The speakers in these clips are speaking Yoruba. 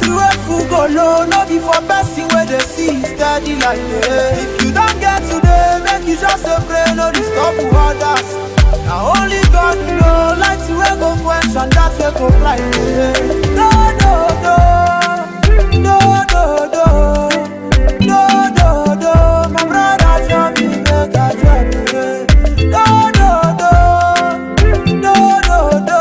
party wey full go low, no be for person where they see steady like this. If you don't get today, make you just pray, no disturb others. Now only God know, light wey go quench and that wey go blind. No, no, no, no, no, no, no, no, no. My brother tell me make I drop it. No, no, no, no, no, no,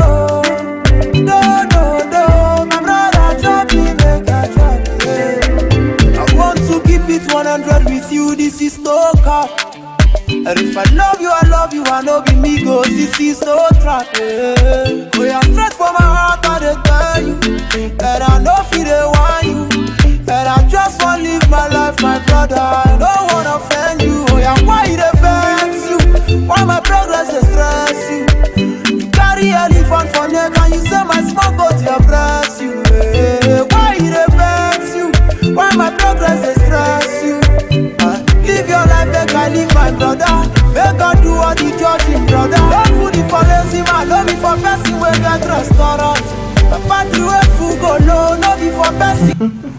no, no, no. My brother tell me make I drop it. I want to keep it 100 with you. This is no cap. And if I love you, I know be me go. This is no trap. Oh, you're straight from my heart, I dey tell you. And I know feel they want you. And I just want to live my life, my brother. I don't want to offend you. Oh, yeah, why they vex you? Why my progress they stress you? You carry elephant for neck and you say my small goat they oppress you. Why they vex you? Why my progress they stress you? Live your life like I live my brother. Make God do all the judging, brother. Don't food it for lazy man, no be for person wey get restaurant. The party wey full go low, no be for person.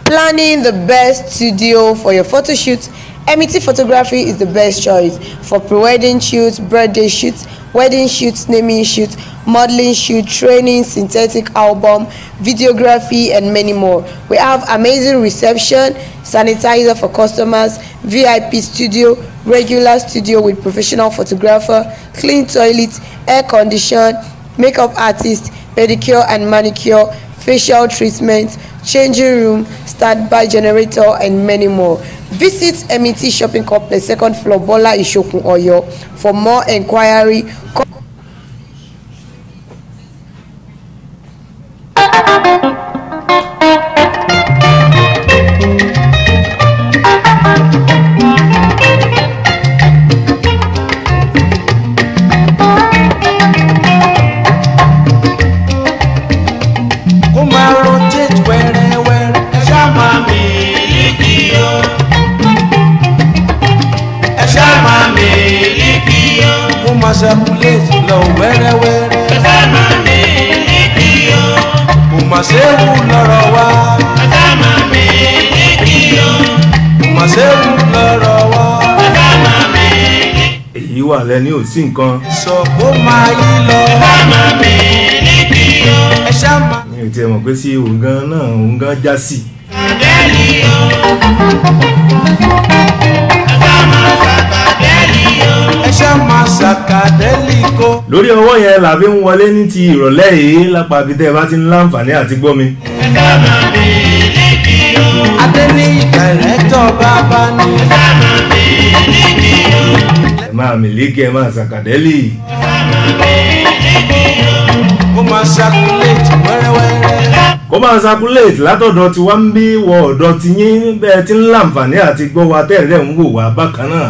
Planning the best studio for your photo shoot. MET Photography is the best choice for pre-wedding shoots, birthday shoots, wedding shoots, naming shoots, modeling shoot, training, synthetic album, videography, and many more. We have amazing reception, sanitizer for customers, VIP studio, regular studio with professional photographer, clean toilet, air condition, makeup artist, pedicure and manicure, facial treatment, changing room, standby generator, and many more. Visit MET Shopping Complex, 2nd floor, Bola Ishokun, Oyo. For more inquiry, circulate low where Uma sewu lọ́rọ̀ wa Uma sewu lọ́rọ̀ wa èyí wà lẹ́ni ò sí nǹkan sọ kó máa yí lọ ẹ ṣá máa mi ò tiẹ̀ mọ̀ pé sí òun gan já sí. lórí ọwọ́ yẹn làbí ń wọlé ní ti ìrọ̀lẹ́ yìí lápá bí tẹ́ bá ti ń láǹfààní àti gbọ́ mi. adé ní ìdàrẹ́tọ̀ bàbá ni. ẹ máa Miliki, ẹ máa Sakadeli. kó máa circulate wẹ́rẹ́wẹ́rẹ́. kó máa circulate látọ̀dọ̀ tí wá ń bí wọ ọ̀dọ̀ ti yín bẹ́ẹ̀ tí ń láǹfààní àti gbọ́ wa tẹ́lẹ̀ ń wò wá bákan náà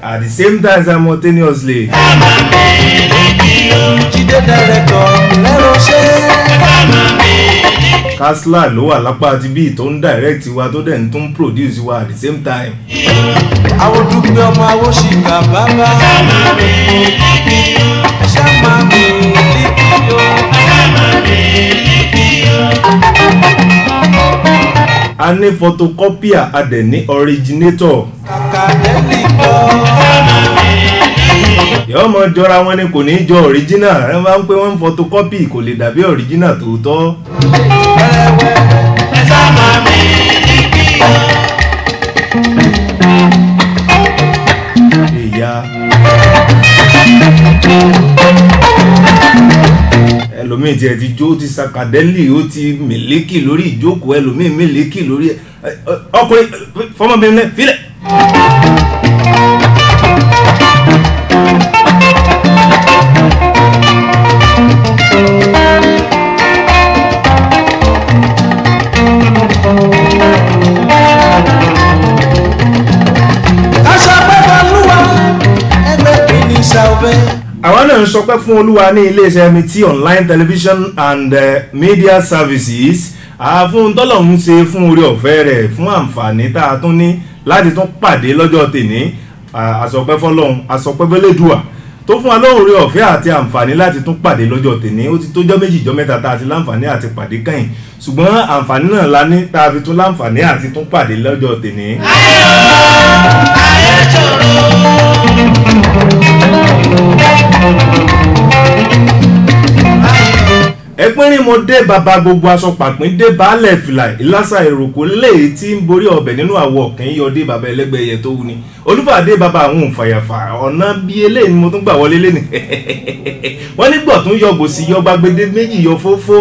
at the same time simultaneously. jíde dàrẹ́tọ̀ lẹ́rọ ṣe. Kasla ló wà lápá ti bí tó ń direct wa tó dẹ̀ ń tún produce wa at the same time. àwọn dúpẹ́ ọmọ awóṣìkà bàbá. ṣáma Miliki o. a ní photocopier a dẹ̀ ní originator. Sakadeli kọ́. yóò mọ jọra wọn ni kò ní jọ original ẹ máa ń pé wọn photocopy kò lè dàbí original tòótọ́. ìyá ẹlòmíì tiẹ̀ ti jó ti Sakadeli ó ti Miliki lórí ìjókòó ẹlòmíì Miliki lórí ọkùnrin fọmọbìnrin náà filẹ̀. àwọn náà ń sọpẹ́ fún Olúwa ní iléeṣẹ́ MET online television and media services fún tọ́lọ́hún ṣe fún orí ọ̀fẹ́ rẹ̀ fún àǹfààní tá a tún ní láti tún pàdé lọ́jọ́ tèní àsọpẹ́ fọ́lọ́hún àsọpẹ́ fẹ́lẹ́dùà tó fún wa lóore ọ̀fẹ́ àti àǹfààní láti tún pàdé lọ́jọ́ tèmi. Ó ti tójọ́ méjì jọ́ mẹ́ta tá a ti láǹfààní àti pàdé kẹ́yìn, ṣùgbọ́n àǹfààní náà la ní tá a fi tún láǹfààní àti tún pàdé lọ́jọ́ tèmi. Ẹ̀pínrín mo dé bàbá gbogbo aṣọ pàpín dé baálẹ̀ fìlà ìlàsà èròkò léyìí tí ń borí ọbẹ̀ nínú àwọ̀ ọ̀kìn yọ dé bàbá ẹlẹ́gbẹ̀ẹ́yẹ tó wù ní olúfàdé bàbá àwọn òǹfàyàfà ọ̀nà bí eléyìí ni mo tún gbà wọlé lẹ́nu wọ́n nígbọ̀ tún yọ gbòsì yọ gbàgbédé méjì yọ fófó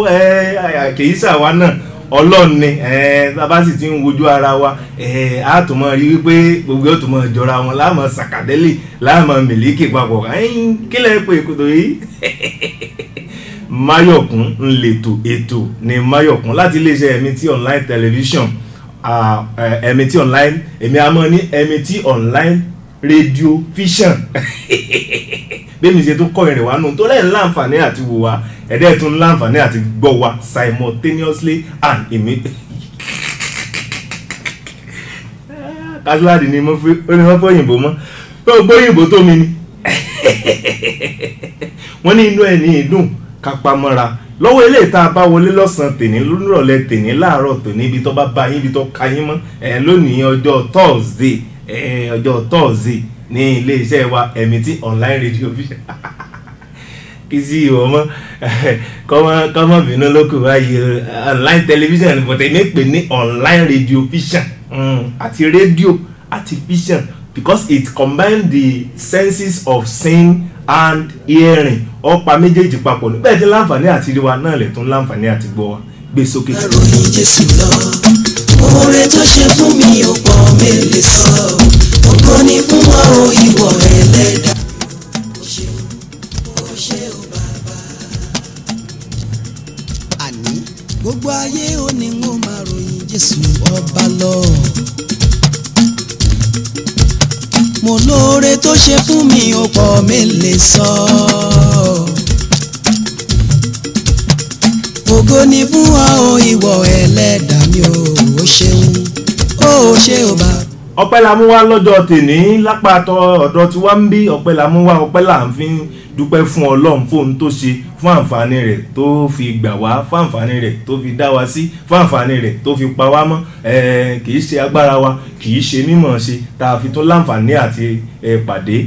kìí sàwa náà ọlọ́run ni bàbá sì ti ń wojú ara wa á tún mọ̀ rí wípé gbogbo yóò tún mọ̀ jọra wọn láàmọ̀ sàkàdélì láàmọ̀ mílíkì papọ̀ kílẹ̀ pé kòtò yìí Máyọ̀kún ńlẹ̀tò ètò ní Máyọ̀kún láti iléeṣẹ́ Ẹ̀mítí online television Ẹ̀mítí online èmi a mọ̀ ní Ẹ̀mítí online radio vision bẹ́ẹ̀ mi ṣe tó kọ́ ìrìn wá nù tó lẹ́yìn láǹfààní àti wò wá ẹ̀dẹ́ tún láǹfààní àti gbọ́ wa simultaneously and immediately. Kásíláàdì ni mo fi ó ní wọ́n fọ́ òyìnbó mọ́ tó gbóyìnbó tó mi ni wọ́n ní inú ẹ̀ ní ìdùn kápámọ́ra lọ́wọ́ ilé ìta bá wọlé lọ́sàn-án tèní lórọ̀lẹ́ tèní láàárọ̀ tòní ibi tó bá bá yín ibi tó ka yín mọ́ lónìí ọjọ́ Thursday ní ilé-iṣẹ́ wa Ẹ̀mítí online radio vision kí sí ìwọ mọ́ kọ́mọ́ bínú lókù báyìí online television bọ̀tẹ̀ ní pè ní online radio vision àti radio àti vision because it combines the senses of seeing and hearing ọ̀pá méjèèjì papọ̀ nígbà tí láǹfààní àti rí wa náà lè tún láǹfààní àti gbọ́ wa gbé sókè. Àròyìn Jésù lọ oore tó ṣe fún mi ò pọ̀ mélòó sọ ògo ni fún ọ ìwọ ẹlẹ́dàá ó ṣe ó bàbá. Àní gbogbo ayé ó ní wọ́n máa ròyìn Jésù ọba lọ. Mo lóore tó ṣe fún mi ò pọ̀ mélòó sọ. Ògo ni fún ọ ìwọ ẹlẹ́dàá mi ó ṣeun ó ṣe ó bá. Ọpẹ́ la mú wá lọ́jọ́ tèní lápá ọ̀dọ̀ tí wá ń bí ọpẹ́ la mú wá ọpẹ́ là ń fi dúpẹ́ fún Ọlọ́run fún ohun tó ṣe fún àǹfààní rẹ̀ tó fi gbà wá fún àǹfààní rẹ̀ tó fi dá wa sí fún àǹfààní rẹ̀ tó fi pa wá mọ́ kì í ṣe agbára wa kì í ṣe mímọ̀ ṣe tá a fi tó láǹfààní àti pàdé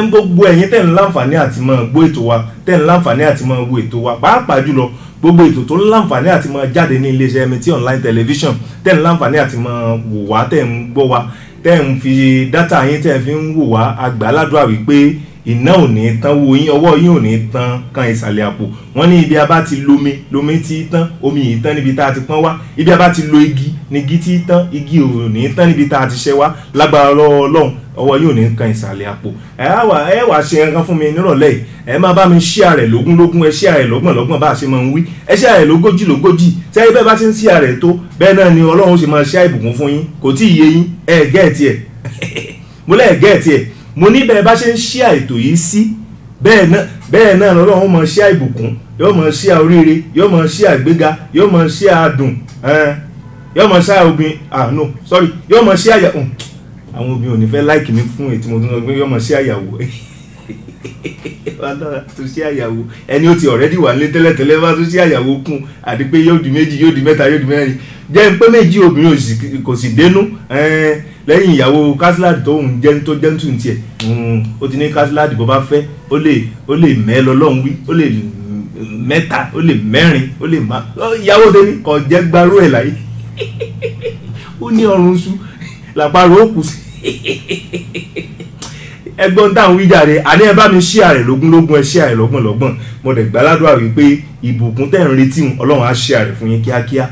gbogbo ẹ̀yin tẹ̀ ń láǹfààní àti máa gbọ́ ètò wa tẹ̀ ń láǹfààní àti máa wo ètò wa pàápàá jùlọ gbogbo ètò tó ń láǹfààní àti máa jáde ní iléeṣẹ́ Ẹ̀mítí online television tẹ̀ ń láǹfààní àti máa wò wá tẹ̀ ń gbọ́ wa tẹ̀ ń fi dátà yín tẹ̀ fi ń wò wá àgbàládùá wípé iná ò ní tán wo yín ọwọ́ yín ò ní tán kan ìsàlẹ̀ àpò wọ́n ní ibi a bá ti lomi tí tán omi yìí tán níbi tá a ti pọ́n wá ibi a bá ti lo igi ní igi tí tán igi ò ní tán níbi tá a ti ṣẹ́ wá lágbára Ọlọ́run ọwọ́ yóò ní kan ìsàlẹ̀ àpò ẹ wá ṣe nǹkan fún mi nírọ̀lẹ́ yìí ẹ máa bá mi share rẹ̀ lógúnlógún ẹ share rẹ̀ lọ́gbọ̀nlọ́gbọ̀n bá a ṣe máa ń wí ẹ share rẹ̀ lógójì tí ayé bẹ́ẹ̀ bá ti ń share rẹ̀ tó bẹ́ẹ̀ náà ni Ọlọ́run ṣe máa share ìbùkún fún yín kò tí ì yé yín ẹ gẹ́ẹ̀tì ẹ̀ mo lẹ́ẹ̀ gẹ́ẹ̀tì ẹ̀ mo ní bẹ́ẹ̀ bá ṣe ń share ètò yìí sí bẹ́ẹ̀ náà Ọlọ́run máa share ìbùkún yóò máa share oríire yóò máa share àgbéga yóò máa share adùn yóò máa share obìnrin yóò máa share àyà àwọn obìnrin ò ní fẹ́ láìkì mi fún ètí mo tún lọ gbé yóò máa share àyàwó tó share àyàwó ẹni ó ti already wà nílé tẹ́lẹ̀tẹ́lẹ̀ bá tún share àyàwó kún àti pé yóò di méjì yóò di mẹ́ta yóò di mẹ́rin jẹ́ pé méjì obìnrin kò sì dénú lẹ́yìn ìyàwó Kásíláàdì tó ń jẹ́ tó jẹ́ tún tiẹ̀ ó ti ní Kásíláàdì bó bá fẹ́ ó lè mẹ́ lọ́lọ́run wí ó lè mẹ́ta ó lè mẹ́rin ó lè má ìyàwó tẹ́ni kò jẹ́ gbárù ẹ̀ láyé ó ní ọrùn sú làpárò ó kù sí ẹgbọ́n táwọn wíjàre àní ẹ bá mi share rẹ̀ lógúnlógún ẹ share rẹ̀ lọ́gbọ̀nlọ́gbọ̀n mo dẹ̀ gbàládùá wípé ìbùkún tẹ̀ ń retí Ọlọ́run á share rẹ̀ fún yín kíákíá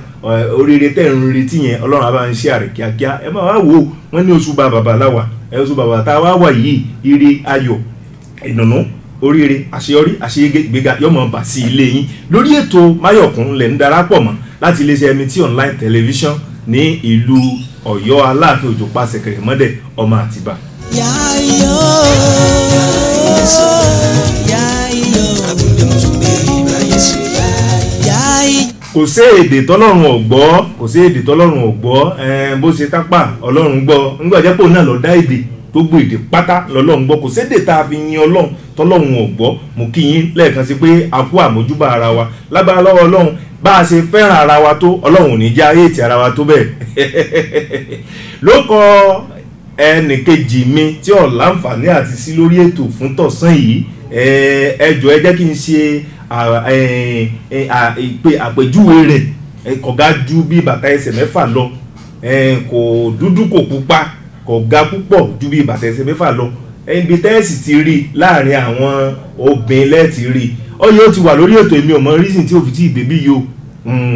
oríire tẹ̀ ń retí yẹn Ọlọ́run á bá ń share rẹ̀ kíákíá ẹ máa wá wò ó wọ́n ní oṣù bàbà láwà oṣù bàbà tá a wá wà yìí ire ayọ̀ ìdùnnú oríire àṣeyọrí àṣeyege ìgbéga yóò máa bà sí ilé yín lórí ètò Máyọ̀kún lẹ̀ ń darapọ̀ mọ́ láti iléeṣẹ́ Ẹ̀mítí online television ní ìlú Ọ̀yọ́ Aláàfin Òjòpá Ṣẹ̀kẹ̀rẹ̀ Mọ́dẹ̀ ọmọ Àtìbà. Kò sí èdè tọ́lọ́run ọ̀gbọ́ bó ṣe tápà Ọlọ́run gbọ́ nígbà jẹ́ pò náà lọ dá èdè gbogbo èdè pátá lọ́lọ́run gbọ́ kò sédè tá a fi yin ọlọ́run tọ́lọ́run ò gbọ́ mo kí yín lẹ́ẹ̀kan sí pé a kú àmójúbà ara wa lágbára lọ́wọ́ ọlọ́run bá a ṣe fẹ́ràn ara wa tó ọlọ́run ò ní já èètì ara wa tó bẹ́ẹ̀ ló kọ ẹnìkejì mi tí ò láǹfààní àti sí lórí ètò fún tọ̀sán yìí ẹ jọ̀ọ́ ẹ jẹ́ kí n ṣe àpèjúwe rẹ̀ kò ga ju bí bàtà ẹsẹ̀ mẹ́fà lọ kò dúdú kò pupa kò ga púpọ̀ ju bí bàtà ẹsẹ̀ mẹ́fà lọ ibi tẹ́ẹ̀sì ti rí láàrin àwọn obìnrin lẹ́ẹ̀tì rí ọyẹ ó ti wà lórí ètò èmi ò mọ reason tí ó fi tí ìdébí yìí o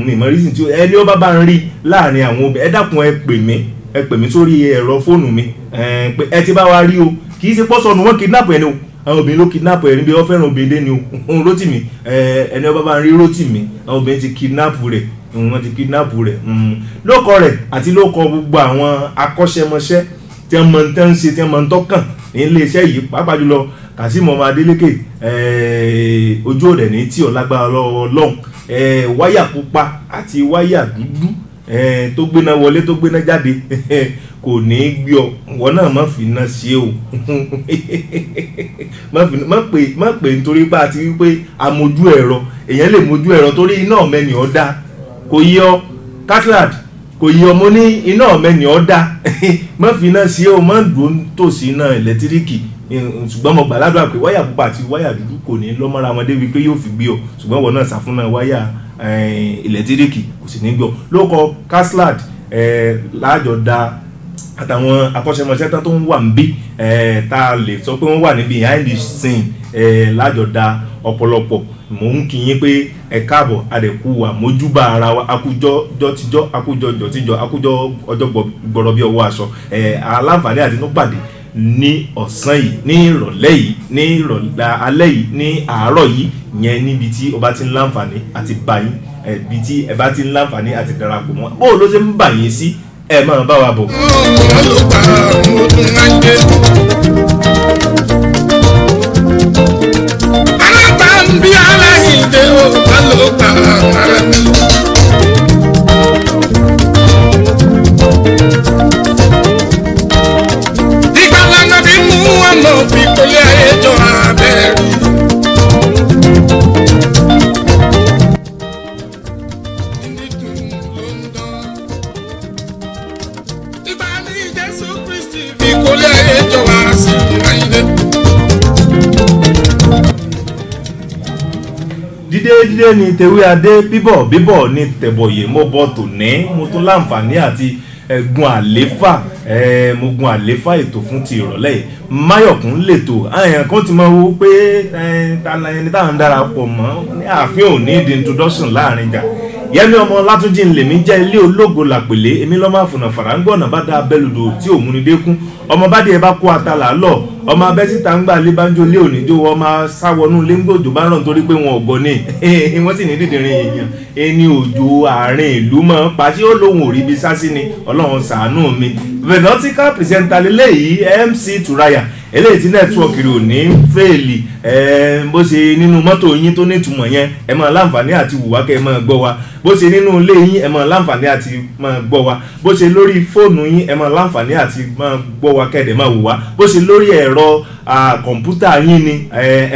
mi mọ reason tí ẹni ó bá ń rí láàrin àwọn obìnrin ẹ dákun ẹ pè mí sórí ẹ̀rọ fóònù mi pé ẹ ti bá wa rí o kì í ṣe pọ́sọ̀nù wọn kidnap ẹni o àwọn obìnrin ló kidnap ẹni bí wọ́n fẹ́ràn obìnrin dé ni o Rótìmí ẹni ó bá ń rí Rótìmí àwọn obìnrin ti kidnap rẹ̀ wọ́n ti kidnap rẹ̀ lóko rẹ̀ àti lóko gbogbo àwọn akọ́ṣẹ́mọṣẹ́ tí wọ́n mọ̀ tán ṣe tí wọ́n mọ̀ tọ́kàn ní iléeṣẹ́ yìí pàápàá jùlọ Kazeem ọmọ Adélékè ojú òde ní tí ọlágbára Ọlọ́run wáyà pupa àti wáyà dúdú tó gbéná wọlé tó gbéná jáde kò ní í gbé ọ wọn náà má fi iná ṣe o má pè nítorí pé àti wípé amójú ẹ̀rọ èèyàn lè mójú ẹ̀rọ torí iná ọ̀mẹ́ni ọ̀dá kò yí ọ Caslad kò yí ọmọ ní iná ọ̀mẹ́ni ọ̀dá má fi iná ṣe o má dùn tòsí iná ẹ̀lẹ́tíríkì ṣùgbọ́n mo gbàládùn pé wáyà pupa àti wáyà dúdú kò ní lọ́mọ́ra wọn débi pé yóò fi gbé ọ ṣùgbọ́n wọn náà ṣàfúnná wáyà ẹ̀lẹ́tíríkì kò sì ní gbọ́ lóko Caslad láàjọ da àtàwọn akọ́ṣẹ́mọṣẹ́ tán tó ń wà níbí tá a lè sọ pé wọ́n wà ní behind the scene láàjọ da ọ̀pọ̀lọpọ̀ mò ń kí yín pé ẹ káàbọ̀ àdẹ̀kù àmójúbà ara wa akújọ́ jọ́tíjọ́ akújọ́ jọ́tíjọ́ akújọ́ ọjọ́ gbọ̀rọ̀ bí ọwọ́ aṣọ aláǹfààní àti nípàdé ní ọ̀sán yìí ní ìrọ̀lẹ́ yìí ní ìrọ̀lẹ́ alẹ́ yìí ní àárọ̀ yìí yẹn níbi tí ọba ti ń láǹfààní àti bá yín ibi tí ẹ bá ti ń láǹfààní àti darapọ̀ mọ́ bó ló ṣe ń bà yín sí ẹ máa bá wa bọ̀. bí aláìdè ó bá ló gbà ara mi. ìgbàlànà bí mú ọmọ fi kólé ẹjọ́ abẹ́rẹ́. ìbáni Jésù Kristi fi kólé ẹjọ́ wá sí ayé. dídé ní tewé adé bíbọ̀ ní tẹ̀bọ̀yè mo bọ́ tòní mo tún láǹfààní àti gun àléfà mo gun àléfà ètò fún ti ìrọ̀lẹ́ yìí Máyọ̀kún lètò àyàn kan ti máa wo pé ẹni táwọn darapọ̀ mọ́ ní ààfin ò ní di introduction láàrin ìjà Yẹmí ọmọ Látúnjí ńlẹ̀mí jẹ́ ilé ológo làpèlé èmi lọ́mọ àfùnà fàràǹgbọ̀nà bá dá abẹ́lùdò tí òmùnidékún ọmọ bá dé ẹ bá kó àtàlà lọ ọmọ abẹ́síta ń gbà lébánjó lé òníjó ọmọ sáwọnú léńgòjò bá ràn torí pé wọn ò gbọ́ ní wọ́n sì ní dídìrín èèyàn ẹni òjò àárín ìlú mọ́ pàṣẹ ó lóhùn òrí bí sásí ni Ọlọ́run ṣàánú mi venotica presenter lélẹ́yìí MC Turaya eléyìí tí nẹ́tíwọ̀kì rẹ̀ ò ní fẹ́ẹ̀lì bó ṣe nínú mọ́tò yín tó nítumọ̀ yẹn ẹ máa láǹfààní àti wùwá kẹ́ ẹ máa gbọ́ wa bó ṣe nínú ilé yín ẹ máa láǹfààní àti máa gbọ́ wa bó ṣe lórí fóònù yín ẹ máa láǹfààní àti máa gbọ́ wa kẹ́ ẹ dẹ̀ máa wùwá bó ṣe lórí ẹ̀rọ kọ̀ǹpútà yín ni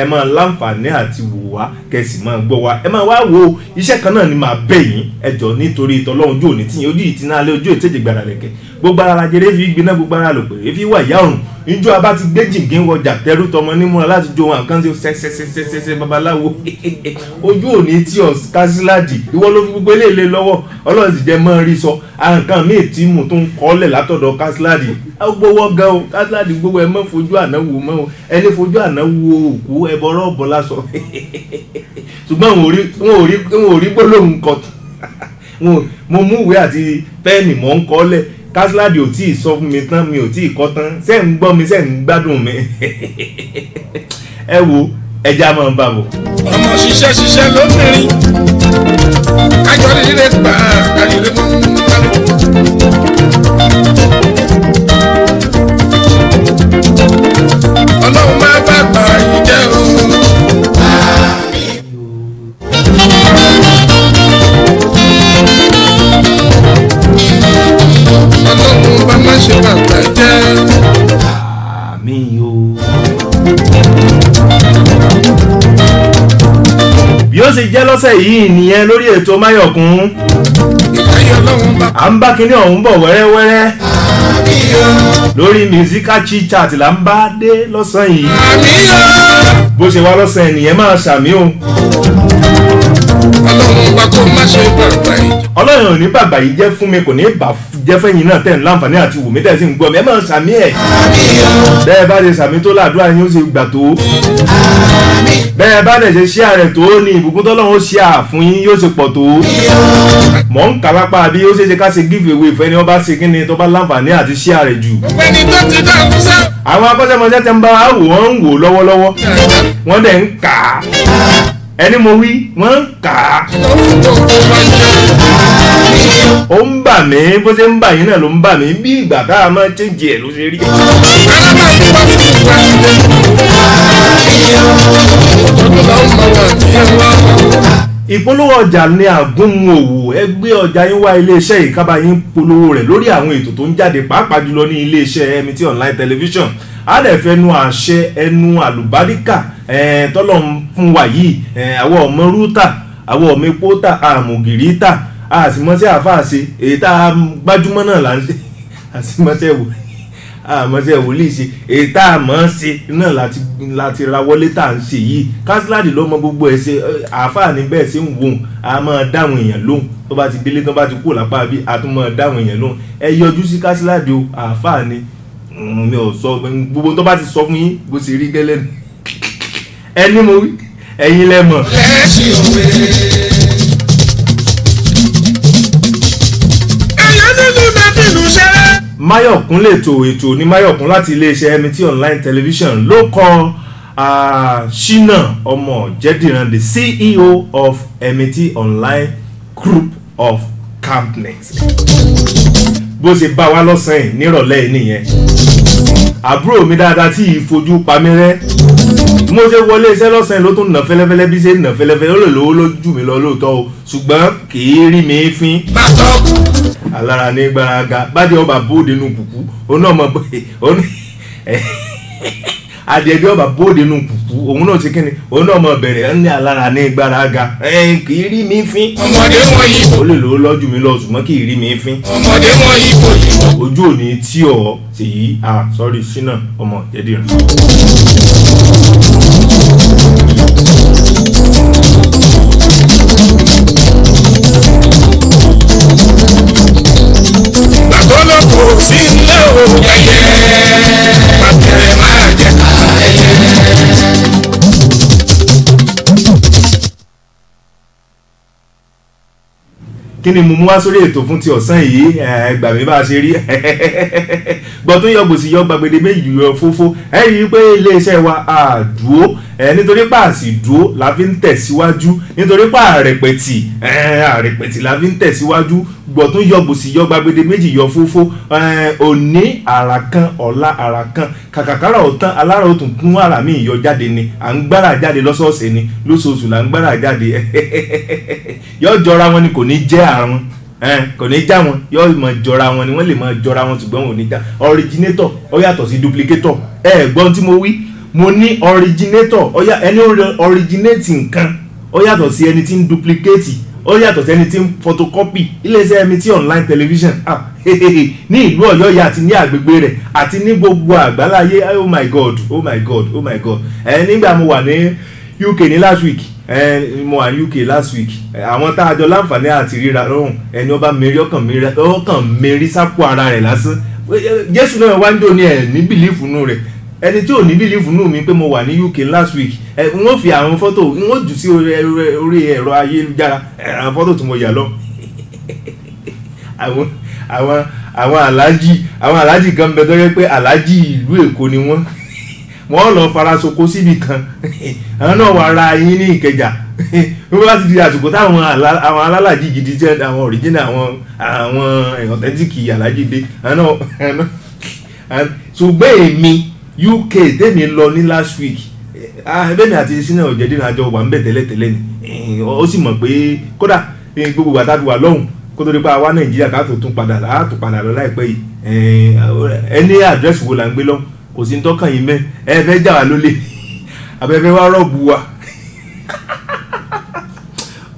ẹ máa láǹfààní àti wùwá kẹ́ ẹ sì máa gbọ́ wa ẹ máa wá wo iṣẹ́ kan náà ni màá bẹ̀ yín ẹ jọ̀ọ́ nítorí ìtọ́lọ́run ojú òní tíyẹn ojú ìtìnálẹ̀ ojú ètèjì gbàrà lẹ̀kẹ̀ gbogbo ara jẹrẹ fi gbiná gbogbo ara lòpẹ̀ fi wà ìyá ọ̀run níjọ́ abá ti gbé jìngín wọjà tẹrú tọmọ nímúra láti jó wọn àkáǹtì sẹsẹsẹsẹsẹ babaláwo ojú òní tí ọ Kásíládì ìwọ ló fi gbogbo eléèlé lọ́wọ́ Ọlọ́run sì jẹ́ mọ́ rí sọ àǹkan míì tí mo tún kọ́lẹ̀ látọ̀dọ̀ Kásíládì gbowó gan o Kásíládì gbogbo ẹ mọ́ fojú àná wò mọ́ o ẹni fojú àná wo òkú ẹbọ rọ́ọ̀bọ lásọ ṣùgbọ́n wọn ò rí gbólóhùn kan mo mú ìwé àti pẹ́ẹ̀nì mọ́ ń kọ́lẹ̀ Kásíládì ò tí ì sọ fún mi tán mi ò tí ì kọ́ tán ṣé ń gbọ́ mi ṣé ń gbádùn mi ẹ wo ẹja máa ń bá bọ̀. ọmọ ṣiṣẹ́ lóbìnrin kájọ rírẹ gbà káríre mọ́ kálí. Ọlọ́run máa bá gbà yín jẹ́ o. Ọlọ́run bá má ṣe bàbá jẹ́. bí ó ṣe jẹ́ lọ́sẹ̀ yìí nìyẹn lórí ètò Máyọ̀kún. À ń bá kinní ọ̀hún bọ̀ wẹ́rẹ́wẹ́rẹ́ lórí musical chit chat là ń bá dé lọ́sàn yìí. Bó ṣe wá lọ́sàn nìyẹn máa ṣàmì o. Ọlọ́run ò ní bàbá yìí jẹ́ fún mi, kò ní bà jẹ́ fẹ́yìn náà tẹ̀ ń láǹfààní àti wùmí tẹ̀ sí ń gbọ́ mi, ẹ máa ṣàmì ẹ̀. Bẹ́ẹ̀ bá ṣe ṣàmì tó làdúrà yín ó ṣe gbà tó. Bẹ́ẹ̀ bá dẹ̀ ṣe ṣíà rẹ̀ tó ní ìbùkún tọ́lọ́run ó ṣíà fún yín yóò ṣe pọ̀ tó. Mọ̀ ń kálápá bí ó ṣe ṣe ká ṣe give away fẹ́ni ọba ṣe kí ni tó bá láǹfààní àti ṣíà rẹ̀ jù. Àwọn akọ́ṣẹ́mọṣẹ́ tẹ́ ń bá wa wò wọ́n ń wò lọ́wọ́lọ́wọ́ wọ́n dẹ̀ ń kà á, ẹni mo wí wọ́n ń kà á. Ó ń bà mí bó ṣe ń bà yín náà ló ń bà mí, bí ìgbà tá a máa change ẹ̀ ló ṣe rí. Ìpolówó ọjà ní àgúnmu òwò, ẹ gbé ọjà yín wá iléeṣẹ́ ìkábà yín polówó rẹ̀ lórí àwọn ètò tó ń jáde pàápàá jùlọ ní iléeṣẹ́ MT Online Television. A lè fẹnu àṣẹ ẹnu àlùbáríkà tọ́lọ̀ ń fún wa yìí, àwọn ọmọ rúta àwọn ọmọ epo ta àmùgìrì ta àsìmọ́sẹ́ àfáàṣe èyí tá a gbájúmọ́ náà là ń ṣe àmọ́sẹ́ wòlíì ṣe èyí tá a mọ̀ ọ́n ṣe náà láti ra wọlé tá à ń ṣe yìí. Kásíláàdì lọ́mọ gbogbo ẹ̀ ṣe àáfàá ní bẹ́ẹ̀ ṣe ń wò ó, a máa dáhùn èèyàn lóhùn tó bá ti délé tó bá ti kú lápá bí a tún máa dáhùn èèyàn lóhùn. Ẹ yọjú sí Kásíláàdì o, àáfàá ni mi ò sọ gbogbo tó bá ti sọ fún yín bó ṣe rí gẹ́lẹ́ ni ẹni mo wí ẹ̀yin lẹ mọ̀. Máyọ̀kún lètò ètò ní Máyọ̀kún láti iléeṣẹ́ MT Online Television ló kọ Ṣínà ọmọ Jẹ́dìran, the CEO of MT Online Group of Companies. Bó ṣe bá wa lọ́sàn-án nírọ̀lẹ́ nìyẹn. Àbúrò mi dáadáa tí ìfojú pa mí rẹ́, mo ṣe wọlé iṣẹ́ lọ́sàn-án ló tún nà fẹ́lẹ́fẹ́lẹ́ bí ṣe nà fẹ́lẹ́fẹ́lẹ́ ó lè lówó lójú mi lọ lóòótọ́ o, ṣùgbọ́n kì í rí mi fín. Alára ní gbáraga bádìí ọba bóde nù kùkú òun náà mọ̀ pé adìẹ bí ọba bóde nù kùkú òun náà ṣe kí ni òun náà mọ̀ bẹ̀rẹ̀ ní alára ní gbáraga kì í rí mi fín. Ọmọdé wọn yìí ó lè lówó lójú mi lọ ṣùgbọ́n kì í rí mi fín. Ọmọdé wọn yìí kò yìí ojú òní tí ọ Ṣèyí sorry Ṣínà ọmọ Jẹ́dìran. Kò sí ilé òun yẹyẹ pàtẹ́rẹ́ máa jẹ ká ẹyẹ. Kí ni mo mú wá sórí ètò fún ti ọ̀sán yìí? Gbà mí bá a ṣe rí gbọ́tún yọgbòsí yọ gbàgbede méjì yọ fófó. Ẹ rí i pé iléeṣẹ́ wa àdúró nítorí pààsì dúró la fi ń tẹ̀síwájú, nítorí àrèpẹ̀tì la fi ń tẹ̀síwájú. Gbọ̀tún yọgbòsí yọ gbàgbede méjì yọ fófó. Òní àrà kan ọ̀la àrà kan kàkàkàrà ọ̀tán alára ó tún kún àrà mi ìyọ jáde ni, à ń gbára jáde lọ́sọ̀ọ̀sẹ̀ ni, lóṣooṣù là ń gbára jáde. Yọ jọra wọn ni kò ní jẹ́ àrùn kò ní já wọn, yóò mọ jọra wọn ni wọ́n lè mọ jọra wọn ṣùgbọ́n wọn ò ní já. Originator ó yàtọ̀ sí duplicator. Gbọ́n tí mo wí, mo ní originator ẹni originate nǹkan ó yàtọ̀ sí ẹni tí ń duplicate, ó yàtọ̀ sí ẹni tí ń photocopy. Iléeṣẹ́ MT Online Television ní ìlú Ọ̀yọ́ yìí àti ní àgbègbè rẹ̀ àti ní gbogbo àgbáláyé. Oh my God, oh my God, oh my God. Nígbà mo wà ní UK ní last week, mo wà UK last week, àwọn tá a jọ láǹfààní àti ríra lọ́hùn, ẹni ọba mẹ́rí ọkàn mẹ́rí sápò ara rẹ̀ lásán. Jésù náà wá ń jò ní ní bìlífù nù rẹ̀. Ẹni tí ò ní bìlífù nù mí pé mo wà ní UK last week, n ó fi àwọn fọ́tò n ó jù sí orí ẹ̀rọ ayélujára, àwọn fọ́tò tí mo yà lọ. Àwọn aláàjì kan bẹ tó yẹ pé aláàjì ìlú Èkó ni wọ́n lọ farasoko síbi kan, àwọn náà wà ra yín ní Ìkẹjà. Wọ́n bá ti di àsìkò táwọn alálàjì gidi jẹ́ àwọn original àwọn authentic alájì dé, ṣùgbọ́n èmi UK tèmi lọ ní last week, ẹbẹ́mi àti Ṣínà Jẹ́dìran àjọ wà ń bẹ̀ tẹ́lẹ̀tẹ́lẹ̀ ni, ó sì mọ̀ pé kódà gbogbo àtàbí wà lọ́hùn kó tó di pa wá Nàìjíríà ká tó tún padà lọ láìpẹ́ yìí. Ẹni àdírẹ́sì wo là ń gbé lọ kò sí ní tọ́kàn yìí mẹ́, ẹ fẹ́ jà wá lólè abẹ́fẹ́ wá rọ́ọ̀bù wa.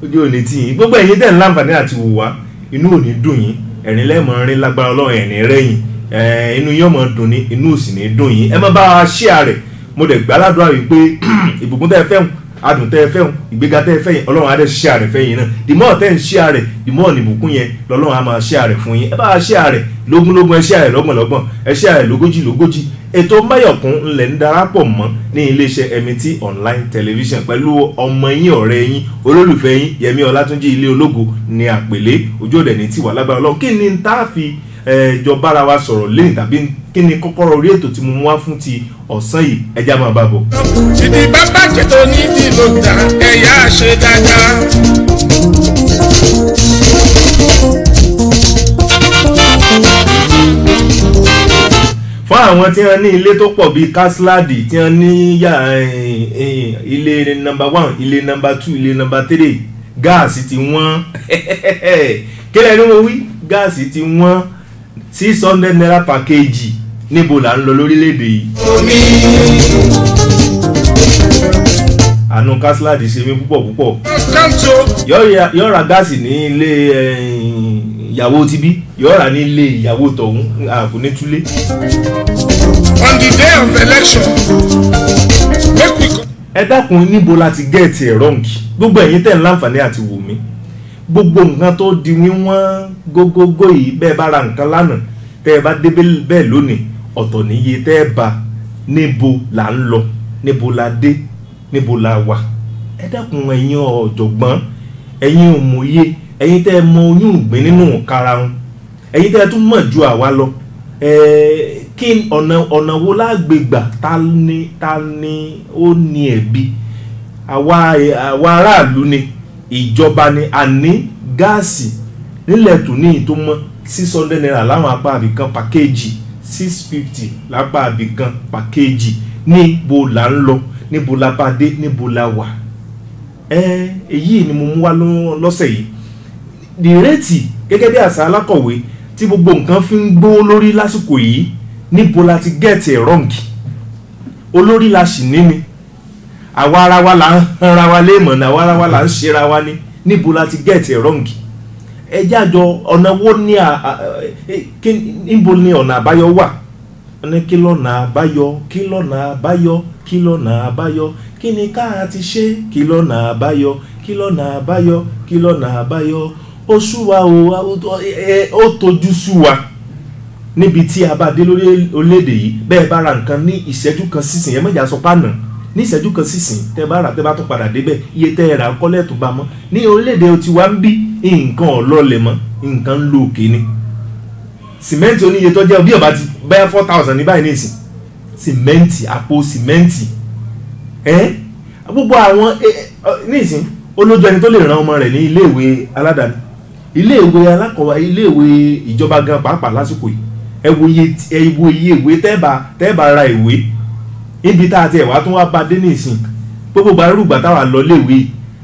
ojú ò ní tì yín gbogbo ẹ̀yin tẹ̀ ń láǹfààní àti wò wá inú ò ní dùn yín ẹ̀rín lẹ́mọ̀ rin lágbára Ọlọ́run ẹ̀rín rẹ́yìn inú yóò mọ̀ dùn ní inú ò sì ní dùn yín ẹ má bá wa share rẹ̀ mo dẹ̀ gbàládùá wípé ìbùkún tẹ́ ẹ fẹ́ adùn tẹ́ ẹ fẹ́ ìgbéga tẹ́ ẹ fẹ́ yẹn Ọlọ́run á dẹ̀ share rẹ̀ fẹ́ yín náà the more tẹ́ ń share rẹ̀ the more ní ìbùkún yẹn lọ́lọ́run á máa share rẹ̀ fún yín ẹ bá wa share rẹ̀ lógúnlógún ẹ share rẹ̀ lọ́gbọ̀nlọ́gbọ̀n ẹ share rẹ̀ lógójì ètò Máyọ̀kún ńlẹ̀ ń darapọ̀ mọ́ ní iléeṣẹ́ Ẹ̀mítì online television pẹ̀lú ọmọ yín ọ̀rẹ́ yín olólùfẹ́ yín Yẹmí Ọlátúnjí ilé ológo ní àpèlé ojú òde ní tiwa lágbára Ọlọ́run kí ni tá a fi jọ bára wa sọ̀rọ̀ lẹ́yìn tàbí kí ni kọ́kọ́rọ́ orí ètò tí mo mú wá fún ti ọ̀sán yìí ẹja máa bá bọ̀. ìdí bàbá jẹ́tò ní ìdílò ta ẹ̀yà ṣe dáadáa. fún àwọn tí wọ́n ní ilé tó pọ̀ bíi Kásíládì tí wọ́n ní ilé number 1 ilé number 2 ilé number 3 gáàsì ti wọ́n kílẹ̀ ní mo wí gáàsì ti wọ́n 600 naira per kg níbo là ń lọ lórílẹ̀‐èdè yìí. àánú Kásíládì ṣe mí púpọ̀ yóò ra gáàsì ní ilé ìyàwó tibí yóò rà ní ilé ìyàwó tọ̀hún àkó ní túlé. on the day of election make we. ẹ dákun níbo la ti gẹ́ẹ̀tì ẹ̀ rọ́ǹkì gbogbo ẹ̀yin tẹ̀ ń láǹfààní àti wò mí gbogbo nǹkan tó di wíwọ́n gógógó yìí bẹ́ẹ̀ bá ra nǹkan lánàá tẹ́ ẹ bá dé bẹ́ẹ̀ lónìí ọ̀tọ̀ níye tẹ́ ẹ bá níbo là ń lọ níbo la dé níbo la wà ẹ dákun ẹ̀yin ọ̀jọ̀gbọ́n ẹ̀yin òmòye ẹ̀yin tẹ́ ẹ mọ oyún ìgbín nínú karahun ẹ̀yin tẹ́ ẹ tún mọ̀ ju àwa lọ kí ọ̀nà wo lágbègbà ta ni ó ní ẹ̀bi àwa aráàlú ni ìjọba ni àní gáàsì nílẹ̀ tòní tó mọ́ 600 naira láwọn apá àbìkan pàkéjì 650 lápá àbìkan pàkéjì níbo là ń lọ níbo la bá dé níbo la wà èyí ni mo mú wá lọ́sẹ̀ yìí dìrẹ́tì gẹ́gẹ́ bí àṣà alákọ̀wé tí gbogbo nǹkan fi ń gbówó lórí lásìkò yìí níbo la ti gẹ́ẹ̀tì ẹ̀ rọ́ǹkì olórí la sì ní ni àwa ara wa là ń hanra wa léèmọ̀ ní àwa ara wa là ń ṣera wa ní níbo la ti gẹ́ẹ̀tì ẹ̀ rọ́ǹkì ẹ jájọ ọ̀nà wo ní níbo ni ọ̀nà àbáyọ wà ní kí lọ́nà àbáyọ kí lọ́nà àbáyọ kí lọ́nà àbáyọ kí ni ká ti ṣe kí lọ́nà àbáyọ kí lọ́nà àbáyọ kí lọ́nà àbáyọ ó sú wa ó tójú sú wa níbi tí a bá dé lórí orílẹ̀-èdè yìí bẹ́ẹ̀ bá ra nǹkan ní ìṣẹ́jú kan sísìn yẹn mẹ́jà sọ pánà ní ìṣẹ́jú kan sísìn tẹ́ bá rà tẹ́ bá tún padà débẹ̀ iye tẹ́ ẹ rà kọ́lẹ̀ tó bá mọ́ ní orílẹ̀-èdè tí wá ń bí nǹkan ọ̀lọ́lẹ̀ mọ́ nǹkan ń lo òkè ni sìmẹ́ǹtì oníye tó jẹ́ bí ọba ti bẹ́ẹ̀ 4,000 ní báyìí ní ìsìn sìmẹ́ǹtì àpò sìmẹ́ǹtì gbogbo àwọn ní ìsìn olójú ẹni tó lè ran ọmọ rẹ̀ ní iléèwé aládàáni iléèwé alákọ̀ọ́wá iléèwé ìjọba gan pàápàá lásìkò yìí ẹ wo iye ìwé tẹ́ẹ̀bà ra ìwé níbi tá a ti ẹ̀wá tó wá bá dé ní ìsìn gbogbo gbàrúgbà táwa lọ léèwé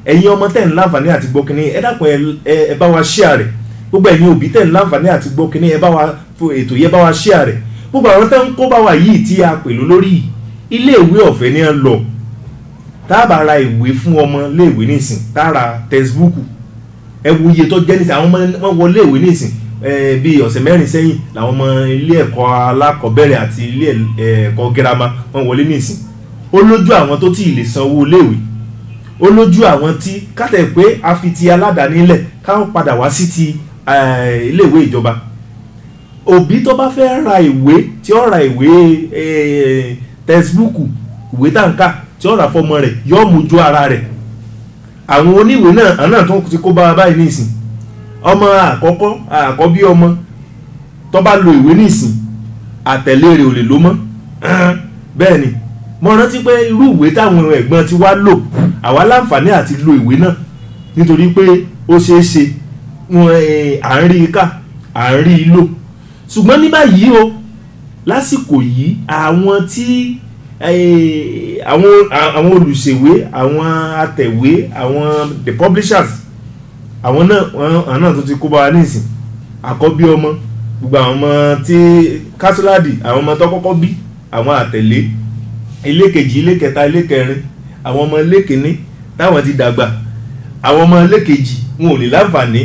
ẹ̀yin ọmọ tẹ̀ ń láǹfààní àti gbọ́ kínní ẹ dákun ẹ bá wa share rẹ̀ gbogbo ẹ̀yin òbí tẹ̀ ń láǹfààní àti gbọ́ kínní ẹ bá wa ètò yẹ bá wa share rẹ̀ gbogbo àwọn tẹ́ ń kó bá wa yìí tí a pèlú lórí iléèwé ọ̀fẹ́ ní ẹ lọ táàbà ra ìwé fún ọmọ léèwé nísìn táàrà textbook ẹ wo iye tó jẹ́ nísìn àwọn ọmọ wọn wọ léèwé nísìn bíi ọ̀sẹ̀ mẹ́rin sẹ́yìn làwọn ọmọ ilé ẹ̀kọ́ alákọ̀ọ́bẹ̀rẹ̀ àti ilé ẹ̀kọ́ girama wọn wọlé nísìn ó lójú àwọn tó tí ì lè san owó léèwé ó lójú àwọn tí kátẹ̀ pé a fi ti aládàáni lẹ̀ káwọn padà wá sí ti iléèwé ìjọba òbí tó bá fẹ́ ra ìwé tí ó ra ìwé textbook ìwé tàǹkà tí ó rà fọmọ rẹ̀ yóò mú ju ara rẹ̀ àwọn oníwèé náà tó ti kó bá wa báyìí nísìn ọmọ àkọ́bí ọmọ tó bá lo ìwé nísìn àtẹ̀lé rẹ̀ ò lè lò mọ́ bẹ́ẹ̀ ni mo rántí pé irú ìwé táwọn ẹ̀gbọ́n ti wá lò àwa láǹfààní àti lo ìwé náà nítorí pé ó ṣeé ṣe à ń rí i ká à ń rí i lò ṣùgbọ́n ní báyìí o lásìkò yìí àwọn tí àwọn olùṣèwé àwọn atẹ̀wé àwọn the publishers àwọn náà tó ti kó bá wa nísìn àkọ́bí ọmọ gbogbo àwọn ọmọ tí Kásíládì àwọn ọmọ tó kọ́kọ́ bí àwọn àtẹ̀lé ilé kejì ilé kẹta ilé kẹrin àwọn ọmọ ilé kìíní táwọn ti dàgbà àwọn ọmọ ilé kejì wọn ò lè láǹfààní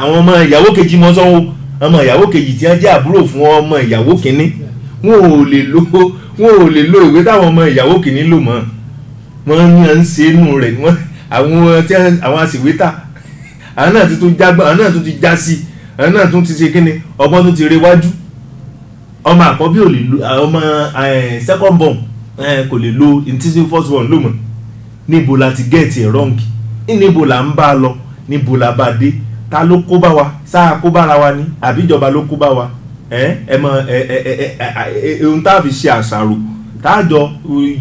àwọn ọmọ ìyàwó kejì mọ́ sọ́wọ́ ọmọ ìyàwó kejì tí wọ́n jẹ́ àbúrò fún ọmọ ìyàwó kìíní wọn ò lè lo ìwé táwọn ọmọ ìyàwó kìíní lò mọ́ wọ́n ní à ń ṣe inú rẹ̀ àwọn àṣìwétà àwọn náà tuntun jágbọ́n àwọn náà tún ti já sí àwọn náà tún ti ṣe kíni ọgbọ́n tún ti rewájú ọmọ àkọ́bí ò lè lo ọmọ second born kò lè lo intisi first born lò mọ́ níbo la ti gẹ̀ẹ́tì ẹ̀ rọ́ǹkì níbo la ń bá a lọ níbo la bá a dé ta ló kó bá wa sáà kó bára wa ní àbíjọba ló kó bá wa ohun tá a fi ṣe àṣàrò tá a jọ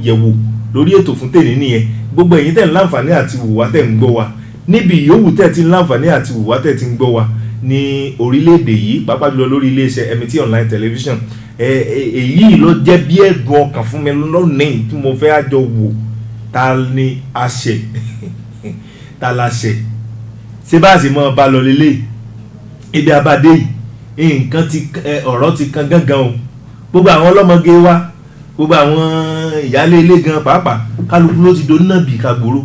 yẹ̀wò lórí ètò fún tèmi nìyẹn gbogbo ẹ̀yin tẹ̀ ń láǹfààní àti wùwá tẹ̀ ń gbọ́ wa níbi ìyówù tẹ̀ ti ń láǹfààní àti wùwá tẹ̀ ti ń gbọ́ wa ní orílẹ̀-èdè yìí pàápàá jùlọ lórí iléeṣẹ́ MT online television èyí ló jẹ́ bí ẹ̀dùn ọkàn fún mi lónìí tí mo fẹ́ àjọ wò ta ni àṣẹ ta la ṣẹ ṣé bá a sì mọ ọba lọ lélẹ̀ ibi abadé yìí nǹkan ti ọ̀rọ̀ ti kan gángan o gbogbo àwọn ọlọ́mọge wa gbogbo àwọn ìyálé ilé gan pàápàá kálukú ló ti do nàbì kagboro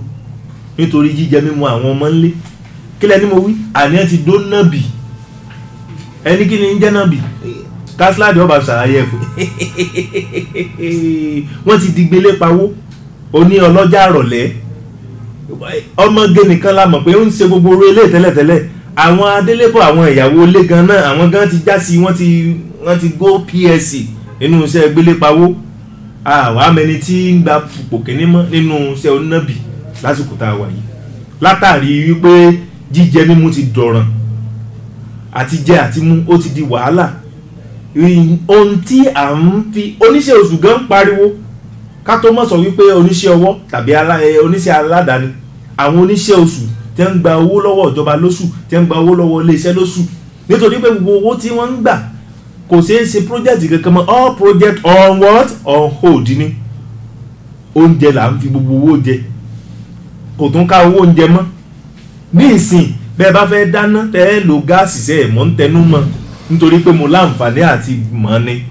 nítorí jíjẹ mímu àwọn ọmọ ńlé kílẹ̀ ni mo wí àníyàn ti do nàbì ẹni kí ni ń jẹ́ nàbì kásíládì ọba ṣàlàyé ẹ̀fọ́ wọ́n ti di gbélé pawó oní ọlọ́jà rọ̀lẹ́ ọmọge nìkan la mọ̀ pé ó ń ṣe gbogbo orí ilé tẹ́lẹ̀tẹ́lẹ̀ àwọn adélébọ̀ àwọn ìyàwó ilé gan náà àwọn gan ti já sí wọ́n ti go PSC nínú iṣẹ́ gbélé pawó àwọn amẹni tí ń gba pò kíní mọ́ nínú iṣẹ́ onínábì lásìkò tá a wà yìí látàrí wípé jíjẹ mímu ti dọ̀ràn àti jẹ àti mú ó ti di wàhálà ohun tí à ń fi oníṣẹ́ oṣù gan pariwo ká tó mọ̀ sọ wípé oníṣẹ́ ọwọ́ tàbí oníṣẹ́ aládàáni àwọn oníṣẹ́ oṣù tí ń gba owó lọ́wọ́ ìjọba lóṣù tí ń gba owó lọ́wọ́ iléeṣẹ́ lóṣù nítorí pé gbogbo owó tí wọ́n ń gbà kò ṣeé ṣe project kankan mọ́ all project on what on hold ni oúnjẹ là ń fi gbogbo owó jẹ kò tún ká owó oúnjẹ mọ́ ní ìsìn bẹ́ẹ̀ bá fẹ́ dáná tẹ́ ẹ lo gáàsì sẹ́ ẹ̀ mọ́ ń tẹnu mọ́ nítorí pé mo láǹfààní àti mọ́ ni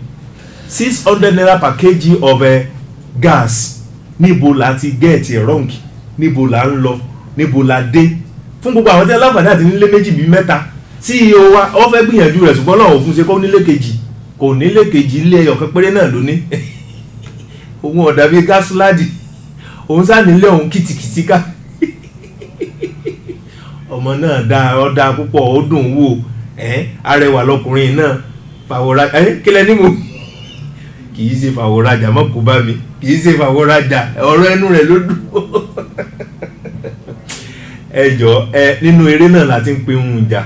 600 naira per kg of gas níbo la ti gẹ́ẹ̀tì ẹ̀rọ̀ǹkì níbo la ń lọ níbo la dé fún gbogbo àwọn tí aláǹfààní àti nílé méjì bíi mẹ́ta CEO wa ó fẹ́ gbìyànjú rẹ̀ ṣùgbọ́n náà òfin ṣe kó nílé kejì kò nílé kejì ilé ẹyọ̀kan péré náà ló ní òun ọ̀dà bíi gáṣúládì òun sá nílé òun kìtìkìtì ká ọmọ náà dá ọ̀dà púpọ̀ ó dùn wò arẹwà lọkùnrin náà fàwọ̀rajà kílẹ̀ ní mo kì í ṣe fàwọ̀rajà mọ́ kó bá mi kì í ṣe fàwọ̀rajà ọ̀rọ̀ ẹnu rẹ̀ ló dùn ẹjọ́ nínú eré náà láti ń pe ohun ìjà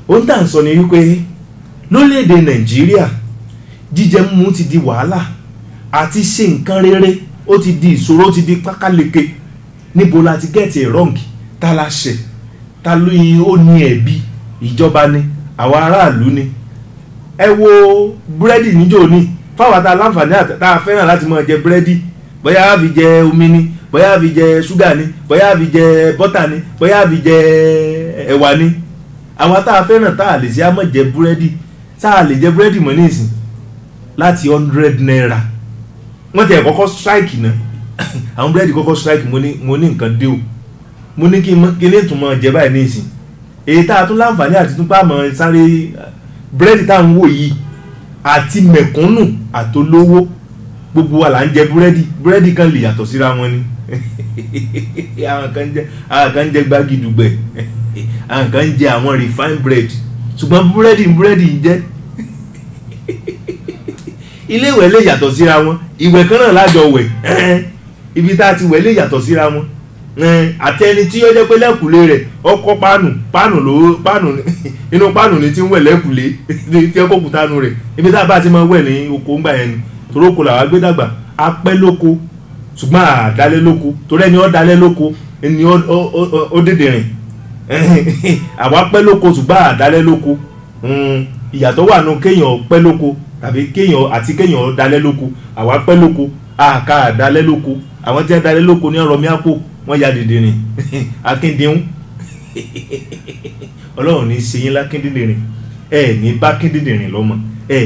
ohun tá à ń sọ ni wípé lórílẹ̀‐èdè Nàìjíríà jíjẹ mímu ti di wàhálà àti ṣe nǹkan rere ó ti di ìṣòro ó ti di pákáleke níbo la ti gẹ̀ẹ́tì ẹ̀rọ̀ǹkì ta la ṣe ta ló yin ó ní ẹ̀bi ìjọba ni àwọn aráàlú ni ẹ wo búrẹ́dì níjó ní fáwọn tá a láǹfààní tá a fẹ́ràn láti máa jẹ búrẹ́dì bóyá a fi jẹ omi ni bóyá a fi jẹ ṣúgà ni bóyá a fi jẹ bọ́tà ni bóyá a fi jẹ ẹ̀wà ni àwọn tá a fẹ́ràn tá a lè ṣe á mọ̀ jẹ búrẹ́dì tá a lè jẹ búrẹ́dì mọ́ nísìn láti 100 naira wọ́n ti ẹ̀ kọ́kọ́ strike náà àwọn búrẹ́dì kọ́kọ́ strike mo ní nǹkan dé o mo ní kí ní ìtumọ̀ jẹ báyìí nísìn èyí tá a tún láǹfààní àti tún pàmò sáré búrẹ́dì tá à ń wò yìí àti mẹ̀kúnnù àtolówó gbogbo wa là ń jẹ búrẹ́dì kan lè yàtọ̀ síra wọn ni àwọn kan jẹ gbágidùgbẹ̀ àwọn kan jẹ àwọn refined bread ṣùgbọ́n búrẹ́dì ń jẹ́ ilé ìwẹ̀ lè yàtọ̀ síra wọn ìwẹ̀ kan náà lájọ wẹ̀ ibi tá a ti wẹ̀ lè yàtọ̀ síra wọn àti ẹni tí ó jẹ́ pé lẹ́kùlé rẹ̀ ọkọ̀ páànù inú páànù ni tí ń wẹ̀ lẹ́kùlé tí ó kókùtà nù rẹ̀ ibi tá a bá ti máa wẹ̀ ní oko ńgbà yẹn ni torí oko làwọn gbé dàgbà apẹ́ lóko ṣùgbọ́n àdálẹ́ lóko torí ẹni ó dalẹ́ lóko ẹni ó dédè rìn àwọn apẹ́ lóko ṣùgbọ́n àdálẹ́ lóko ìyàtọ̀ wà nù kéèyàn pẹ́ lóko tàbí kéèyàn dalẹ́ lóko àwọn apẹ́ lóko àká àdálẹ́ lóko àwọn tí wọ́n dalẹ́ lóko ní ọ̀rọ̀ mi àpò wọ́n ya dèdè rìn akíndínwó ọlọ́run ní ṣe yín lákíndínlẹ̀rìn ní bá kíndínlẹ̀rìn lọ́mọ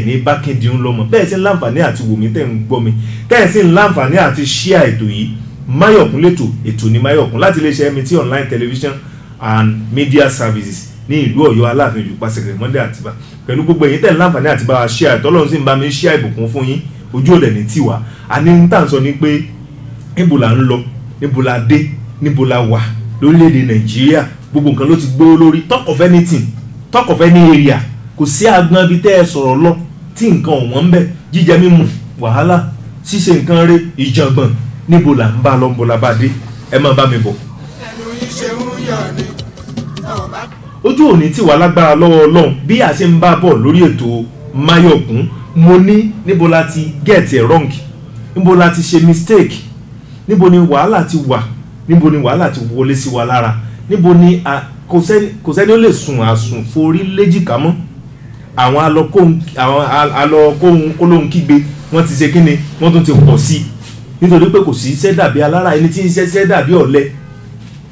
ní bá kíndínwó lọ́mọ bẹ́ẹ̀ sì ń láǹfààní àti wò mí tẹ̀ ń gbọ́ mi tẹ̀ sì ń láǹfààní àti ṣíà ètò yìí Máyọ̀kún lẹ́tọ̀ ètò ní Máyọ̀kún láti iléeṣẹ́ MT online television and Media Services ní ìlú Ọ̀yọ́ Aláàfin Olúpàṣẹ Monday Àtìbà pẹ̀lú gbogbo ẹ̀yin tẹ́ láǹfààní àti bá wa share tọ́lọ́run sì ń bá mi share ìbùkún fún yín ojú òde ní tiwa àní ń tàn sọ ní pé níbo la ń lọ níbo la dé níbo la wà lórílẹ̀‐èdè Nàìjíríà gbogbo nǹkan ló ti gbówó lórí talk of anything talk of any area kò sí agbọn ibi tẹ́ ẹ sọ̀rọ̀ lọ tí nǹkan ọ̀wọ́n ń bẹ jíjẹ mímu wàhálà ṣíṣe nǹkan rẹ ìjàngbọ̀n níbo la ń bá lọ níbo la bá dé ẹ máa bá mi bọ̀. ojú òní tí wà lágbára lọ́wọ́ Ọlọ́run bí a ṣe ń bá bọ̀ lórí ètò Máyọ̀kún mo ní níbo la ti get it wrong níbo la ti ṣe mistake níbo ni wàhálà ti wà níbo ni wàhálà ti wọlé sí wa lára níbo ni kò sẹ́ni ó lè sùn àsùn forí léjìká mọ́ àwọn alọ́kóhun kólóhun kígbe wọ́n ti ṣe kíni wọ́n tún ti pọ̀ sí nítorí pé kò sí iṣẹ́ dàbí alára ẹni tí iṣẹ́ dàbí ọ̀lẹ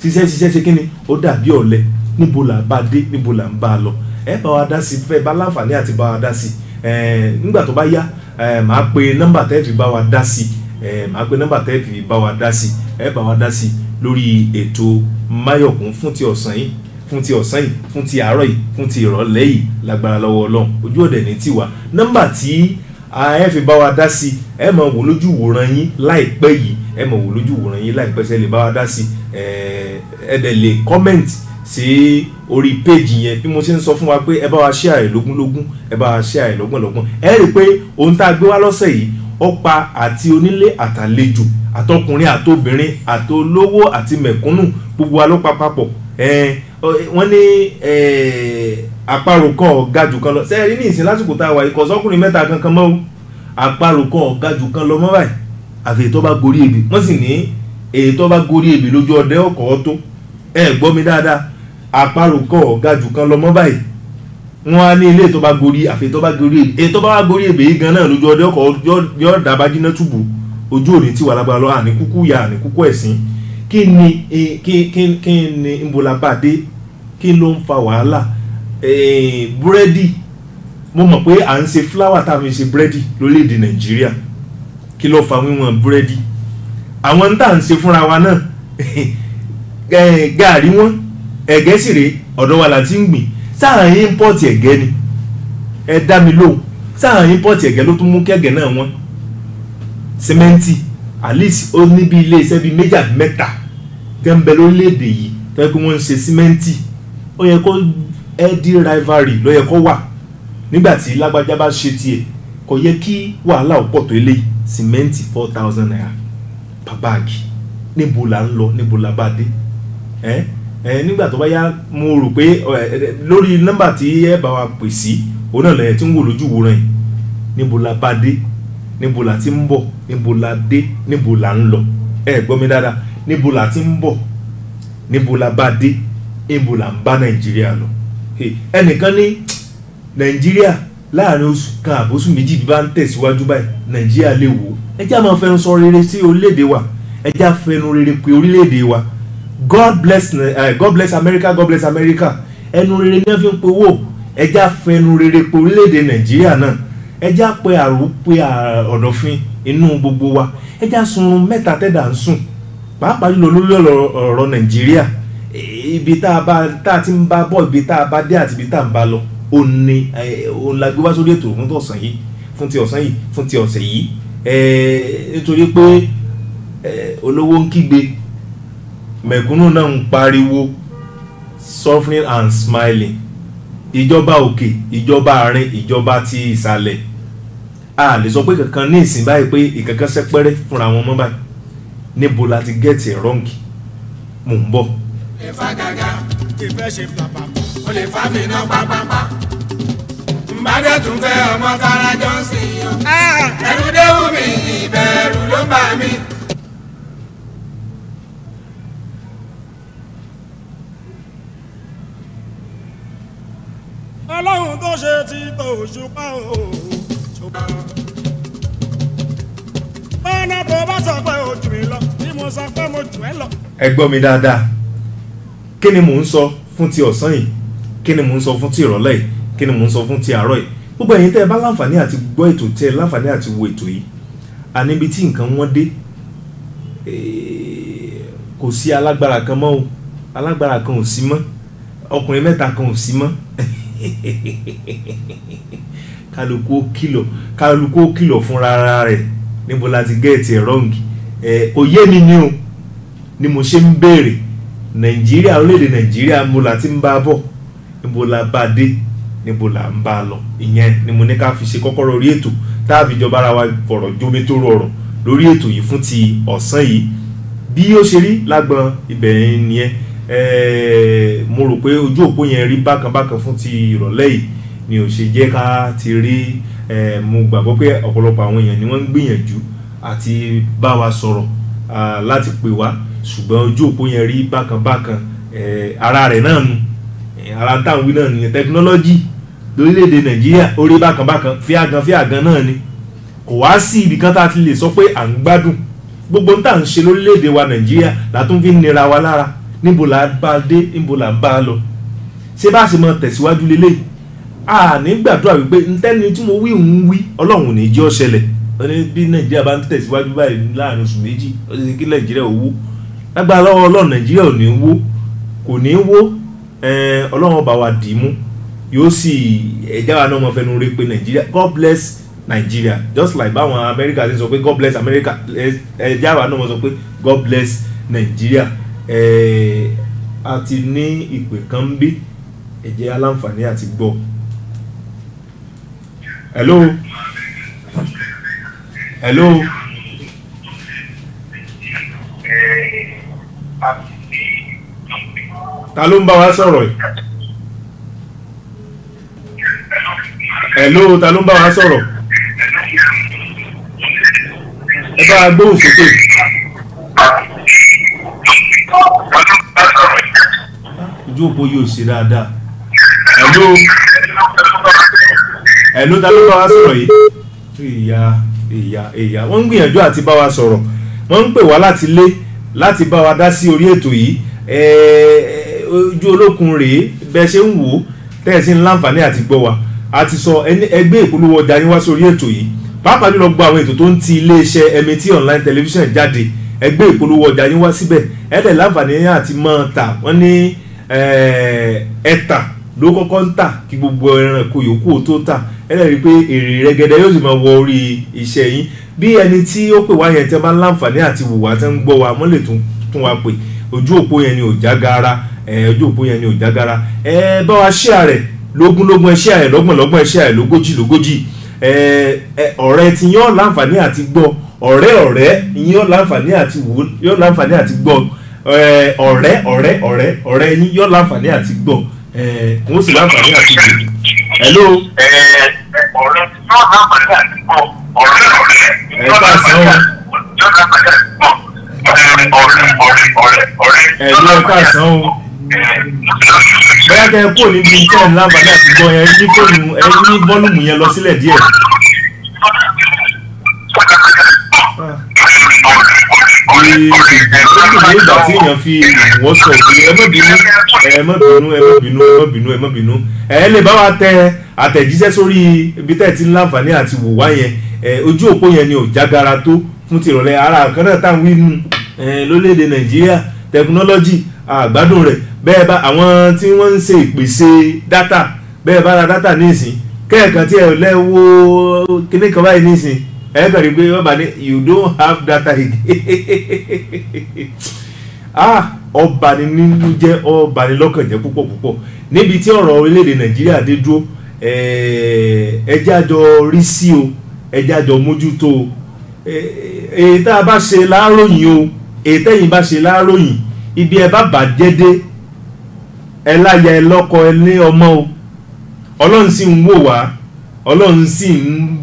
ṣiṣẹ́ ṣe kíni ó dàbí ọ̀lẹ níbo là bá dé níbo là ń bá a lọ ẹ bá wa dá sí fẹ́ bá láǹfààní àti bá wa dá sí nígbà tó bá yá màá pe nọ́mbà tẹ́ẹ̀fì bá wa dá sí màá pe nọ́mbà tẹ́ẹ̀fì bá wa dá sí ẹ bá wa dá sí lórí ètò Máyọ̀kún fún ti ọ̀sán yìí fún ti àárọ̀ yìí fún ti ìrọ̀lẹ́ yìí lágbára lọ́wọ́ Ọlọ́run ojú òde ní tiwa nọ́mbà tí ẹ fi bá wa dá sí ẹ máa wò lójú ìwòran yín láìpẹ́ yìí ẹ máa wò lójú ìwòran yín láìpẹ́ ṣe lè bá wa dá sí ẹ dẹ̀ lè comment sí orí péjì yẹn bí mo ṣe ń sọ fún wa pé ẹ bá wa share lógúnlógún ẹ bá wa share lọ́gbọ̀nlọ́gbọ̀n ẹ rí i pé ohun tá a gbé wá lọ́sẹ̀ yìí ọ̀pá àti onílé àtàlejò àtọkùnrin àtobìnrin àtolówó àti mẹ̀kúnnù gbogbo wa ló papọ̀ wọ́n ní àparò kan ọ̀gá jù kan lọ sẹ́ẹ̀rí ní ìsìn lásìkò tá a wà ikọ̀ sọ́kùnrin mẹ́ta kankan mọ́ o àparò kan ọ̀gá jù kan lọ mọ́ báyìí àfi èyí tó bá gorí ebè wọ́n sì ní èyí tó bá gorí ebè lójú ọdẹ ọkọ̀ tó gbọ́ mi dáadáa àparò kan ọ̀gá jù kan lọ mọ́ báyìí wọ́n á ní ilé tó bá gorí àfi èyí tó bá gorí ebè èyí tó bá gorí ebè yìí gan náà lójú ọdẹ ọkọ̀ yọ dàbá jiná túbù ojú òní tí wà lágbára lọ àní kúkú ya àní kúkú ẹ̀sìn kí ni nbolabade kí ló ń fa wàhálà búrẹ́dì mo mọ̀ pé à ń ṣe fúláwà tá a fi ṣe búrẹ́dì lórílẹ̀‐èdè Nàìjíríà kí ló fa wíwọ̀n búrẹ́dì àwọn tá à ń ṣe fúnra wa náà gààrí wọn ẹ̀gẹ́ sì rèé ọ̀dọ̀ wa la ti ń gbìn sáà import ẹ̀gẹ́ ni ẹ dá mi lóhùn sáà import ẹ̀gẹ́ ló tún mú kẹ́gẹ́ náà wọ́n sìmẹ́ǹtì at least ó ní bí ilé iṣẹ́ bíi méjì àbí mẹ́ta tẹ́ ń bẹ lórílẹ̀‐èdè yìí tẹ́ pé wọ́n ń ṣe sìmẹ́ǹtì ó yẹ kó healthy rivalry ló yẹ kó wà nígbà tí lágbájá bá ṣe tiẹ̀ kò yẹ kí wàhálà ọ̀pọ̀ tó eléyìí sìmẹ́ǹtì 4,000 naira per bag níbo là ń lọ níbo là bá dé nígbà tó bá yá mo rò pé lórí nọ́mbà tí ẹ bá wa pè sí òun náà lẹ́yìn tí ń wò lójú wòran yìí níbo là bá dé níbo la ti ń bọ̀ níbo la dé níbo la ń lọ gbọ́ mi dáadáa níbo la ti ń bọ̀ níbo la bá dé níbo la ń bá Nàìjíríà lọ ẹnìkan ní Nàìjíríà láàrin oṣù kan àbóṣù méjì bí bá ń tẹ̀síwájú báyìí Nàìjíríà lè wò ẹ jẹ́ á máa fẹnu sọ rere sí orílẹ̀-èdè wa ẹ jẹ́ á fẹnu rere pé orílẹ̀-èdè wa God bless America God bless America ẹnu rere ní ẹ fi ń pe owó ẹ jẹ́ á fẹnu rere pé orílẹ̀-èdè Nàìjíríà náà ẹ já pé àròpé ọ̀dọ̀fin inú gbogbo wa ẹ já sunrun mẹ́ta tẹ́dà ń sùn pàápàá jùlọ lórí ọ̀rọ̀ Nàìjíríà ibi tá a ti ń bá bọ̀ ibi tá a bá dé àti ibi tá a ń bá lọ òun la gbé wá sórí ètò fún ọ̀sán yìí fún ti ọ̀sán yìí fún ti ọ̀sẹ̀ yìí nítorí pé olówó ń kígbe mẹ̀kúnnù náà ń pariwo suffering and smiling ìjọba òkè ìjọba àárín ìjọba ti ìsàlẹ̀ a lè sọ pé kankan ní ìsìn báyìí pé ìkankan sẹ́pẹ́rẹ́ fúnra wọn mọ́ báyìí níbo la ti get it wrong mò ń bọ̀. ìfà gàgà ìfẹ́ ṣe pàpà ó lè fà mí náà pápápá mbàdé tún fẹ́ ọmọ Tara Johnson yọ ẹ̀rù déwù mi ìbẹ̀rù ló bà mí. Ọlọ́run tó ṣe ti tó ṣùpá o ṣùpá. Bọ́nà tó bá sọ pé o jù mí lọ bí mo sọ pé mo jù ẹ́ lọ. Ẹ gbọ́ mi dáadáa kí ni mò ń sọ fún ti ọ̀sán yìí kí ni mò ń sọ fún ti ìrọ̀lẹ́ yìí kí ni mò ń sọ fún ti àárọ̀ yìí gbogbo ẹ̀yin tẹ́ ẹ bá láǹfààní àti gbọ́ ètò tẹ́ ẹ láǹfààní àti wo ètò yìí àníbi tí nǹkan wọ́n dé kò sí alágbára kan mọ́ o alágbára kan ò sí mọ́ ọkùnrin mẹ́ta kan ò sí mọ́ kálukú ó kìlọ̀ fúnra rẹ̀ níbo la ti gẹ́ẹ̀tì ẹ̀ rọ́ǹgì kò yé mi ni o ni mo ṣe ń béèrè nàìjíríà orílẹ̀-èdè nàìjíríà mo la ti ń bá bọ̀ níbo la bá dé níbo la ń bá lọ ìyẹn ni mo ní ká fi ṣe kọ́kọ́rọ́ orí ètò tá a fi jọba ara wa fọ̀rọ̀ jómi tó rọrọ̀ lórí ètò yìí fún ti ọ̀sán yìí bí ó ṣe rí lágbọn ibẹ̀ nìyẹn mo rò pé ojú òpó yẹn rí bákan fún ti ìrọ̀lẹ́ yìí ni ò ṣe jẹ́ ká ti rí mo gbàgbọ́ pé ọ̀pọ̀lọpọ̀ àwọn èèyàn ni wọ́n ń gbìyànjú àti bá wa sọ̀rọ̀ láti pè wá ṣùgbọ́n ojú òpó yẹn rí bákan ara rẹ̀ náà nu ara táwọn wí náà nìyẹn tẹkinọ́lọ́jì lórílẹ̀‐èdè nàìjíríà ó rí bákan fíàgan náà ni kò wá sí ibi kan tá a ti lè sọ pé à ń gbádùn gbogbo ń tà ń ṣe lórílẹ̀‐èdè wa nàìjíríà látún fi ń nira wa lára níbo là bá dé níbo là ń bá lọ ṣé bá ṣe mọ tẹ̀síwájú lélẹ̀ ní gbàdúrà wípé ntẹ́ni tí mo wí ń wí ọlọ́run ò ní jẹ́ ó ṣẹlẹ̀ bí nàìjíríà bá ń tẹ̀síwájú báyìí láàrin oṣù méjì ó ti kí nàìjíríà ò wó lágbára lọ́wọ́ ọlọ́run nàìjíríà ò ní wó kò ní wó ọlọ́run bá wa dì í mú yóò sì ẹ̀já wa náà mọ fẹnu rí pé nàìjíríà God bless Nigeria just like báwọn America ti sọ pé God bless America ẹ̀já wa náà mọ sọ pé God bless Nigeria a ti ní ìpè kan ń bí ẹ̀jẹ̀ aláǹfààní àti gbọ́. Hello. Ta ló ń bá wa sọ̀rọ̀ yìí? Hello, ta ló ń bá wa sọ̀rọ̀? Ẹ bá a gbóhùn sókè. Ojú òpó yóò ṣe dáadáa. Hello, ta ló ń bá wa sọ̀rọ̀ yìí? Ìyá wọ́n ń gbìyànjú àti bá wa sọ̀rọ̀. Wọ́n ń pè wá láti lé láti bá wa dá sí orí ètò yìí. Ojú olókun rèé bẹ́ẹ̀ ṣe ń wò ó tẹ́ẹ̀sí ń láǹfààní àti gbọ́ wa a ti sọ ẹgbẹ́ ìpolówó ọjà yín wá sórí ètò yìí pàápàá jùlọ gbọ́ àwọn ètò tó ń ti iléeṣẹ́ MET online television jáde ẹgbẹ́ ìpolówó ọjà yín wá síbẹ̀ ẹ̀ẹ́dẹ̀ láǹfààní àti máa tà wọ́n ní ẹ̀tà ló kọ́kọ́ ń tà kí gbogbo ẹranko yòókù tó tà ẹ̀ẹ́dẹ̀ rí i pé èrè rẹ̀gẹ̀dẹ̀ yóò sì máa wọ orí iṣẹ́ yín bí ẹni tí ó pè wá yẹn tẹ́ bá láǹfààní àti wùwà tẹ́ ń gbọ́ wa wọ́n lè tún wa pè ojú òpó yẹn ni ò jágara ojú òpó yẹn ni ò jágara bá wa share rẹ̀ lógún ẹ share rẹ̀ lọ́gbọ̀n ẹ share rẹ̀ lógójì ọ̀rẹ́ tí yóò láǹfààní àti gbọ́ ọ̀rẹ́ yóò láǹfààní àti wò yóò láǹfààní àti gbọ́ ọ̀rẹ́ yín yóò láǹfààní àti gbọ́ wọ́n sì láǹfààní àti wò. Hello. ọ̀rẹ́ tí yóò láǹfààní àti gbọ́ ọ̀rẹ́ yóò láǹfààní ẹ̀lú ẹ̀ka àsán o bẹ́ẹ̀ kẹ́ kó níbi tẹ́ ẹ̀ láǹfààní àti gbọ́ ẹ ní fóònù ẹ ní bọ́ọ̀lùmù yẹn lọ sílẹ̀ díẹ̀. ìgbà tí èèyàn fi ìwọ́ sọ pé ẹ má bínú ẹ lè bá wa tẹ àtẹ̀jíṣẹ́ sórí ibi tẹ́ ẹ ti ń láǹfààní àti wò wá yẹn ojú òpó yẹn ni ò jágara tó fún ti ìrọ̀lẹ́ ara kan náà táwọn wínú lórílẹ̀‐èdè nàìjíríà tẹkinọ́lọ́jì àgbádùn rẹ̀ bẹ́ẹ̀ bá àwọn tí wọ́n ń ṣe ìpèsè dátà bẹ́ẹ̀ bá ra dátà nísìn kẹ́ẹ̀kan tí ẹ lẹ́wọ́ kíní kan báyìí nísìn ẹ kàn rí pé wọ́n bá ní you don't have data again ọba ni nínú jẹ́ ọba ni lọ́kàn jẹ́ púpọ̀ níbi tí ọ̀rọ̀ orílẹ̀‐èdè nàìjíríà dé dúró ẹjẹ́ àjọ rí sí o ẹjẹ́ àjọ mójútó o èyí tá a bá ṣe láàròyìn o èyí tẹ́yìn bá ṣe láàròyìn ibi ẹ bá bàjẹ́ dé ẹ láya ẹ lọ́kọ ẹ ní ọmọ o ọlọ́run sì ń wò wá ọlọ́run sì ń